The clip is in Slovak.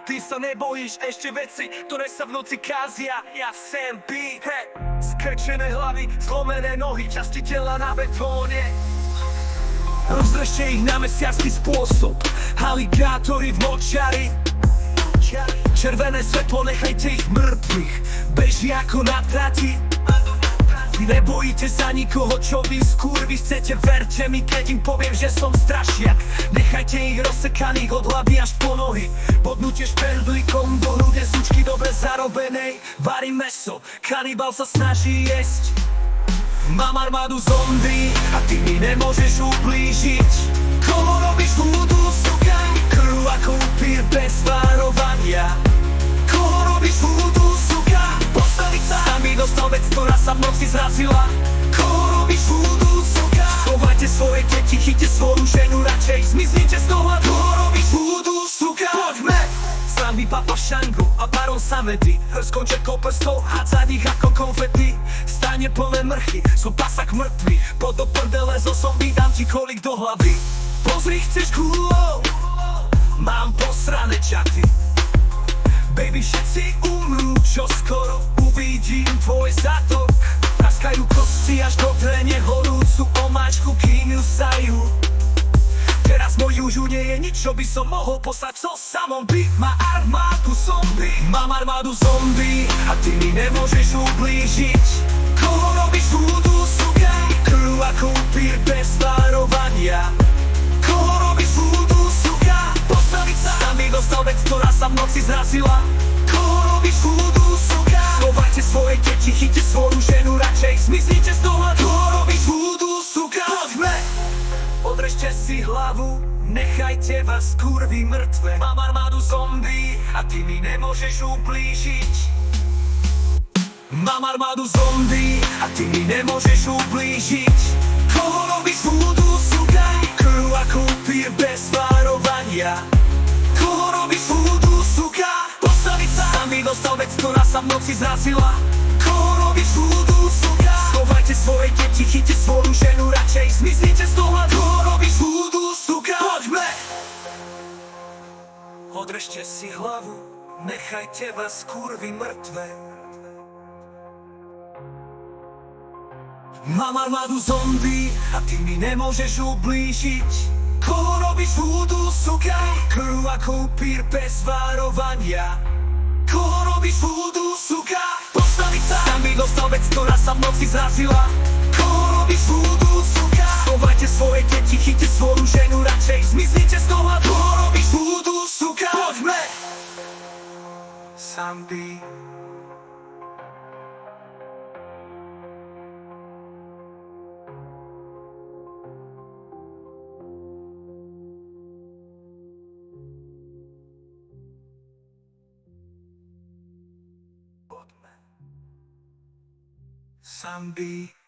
Ty sa nebojíš ešte veci, ktoré sa v noci kázia. Ja sem beat, skrčené hlavy, zlomené nohy, časti tela na betóne. Rozdrešte ich na mesiacký spôsob, aligátory v močiari. Červené svetlo, nechajte ich mŕtvych, beží ako na trati. Vy nebojíte sa nikoho, čo vy skurvy chcete, verte mi, keď im poviem, že som strašiak. Nechajte ich rozsekaných od hlavy až po nohy, bodnutie špendlíkom do hrude sučky dobre zarobenej. Varí meso, kanibal sa snaží jesť. Mám armádu zombie a ty mi nemôžeš ublížiť. Koho robíš voodoo, suka? Krv ako upír bez varovania. Koho robíš voodoo, suka? Postaviť sa mi dostal vec, ktorá sa v noci zrazila. Koho robíš voodoo, suka? Schovajte svoje deti, chyťte svoju ženu, radšej zmiznite z dohľadu. Koho robíš voodoo, suka? Poďme! Sami Papa Shango a Baron Samedi, skončetkou prstov, hádzať ich ako konfety. Stane plné mrchy, som pasak mŕtvy, pod do prdele zo zombie, dám ti kolik do hlavy. Pozri, chceš gulou? Mám posrané čaty. Baby, všetci umrú, čo skoro uvidím tvoj zadok. Praskajú kosti až do trene, horúcu omáčku kýňusajú. Teraz môj južu nie je nič, čo by som mohol poslať so samom. By má armádu zombie. Mám armádu zombie a ty mi nemôžeš ublížiť. Koho robíš voodoo, suka? Krv ako upír bez varovania. Koho robíš voodoo, suka? Postaviť sa mi dostal vec, ktorá sa v noci zrazila. Koho robíš voodoo, suka? Schovajte svoje deti, chyťte svoju ženu, radšej zmiznite z dohľadu. Koho robíš voodoo, suka? Poďme! Odrežte si hlavu, nechajte vás kurvy mŕtve. Mám armádu zombie a ty mi nemôžeš ublížiť. Mám armádu zombie a ty mi nemôžeš ublížiť. Koho robíš voodoo, suka? Krv ako upír bez varovania. Koho robíš voodoo, suka? Postaviť sa mi dostal vec, ktorá sa v noci zrazila. Koho robíš voodoo, suka? Schovajte svoje deti, chyťte svoju ženu, radšej zmiznite z dohľadu. Koho robíš voodoo, suka? Poďme! Odrežte si hlavu, nechajte vás kurvy mŕtve. Mám armádu zombie a ty mi nemôžeš ublížiť. Koho robíš voodoo, suka? Krv ako upír bez varovania. Koho robíš voodoo, suka? Postaviť sa mi dostal vec, ktorá sa v noci zrazila. Koho robíš voodoo, suka? Schovajte svoje deti, chyťte svoju ženu, radšej zmiznite z dohľadu. Koho robíš voodoo, suka? Poďme! Zombie. Zombie.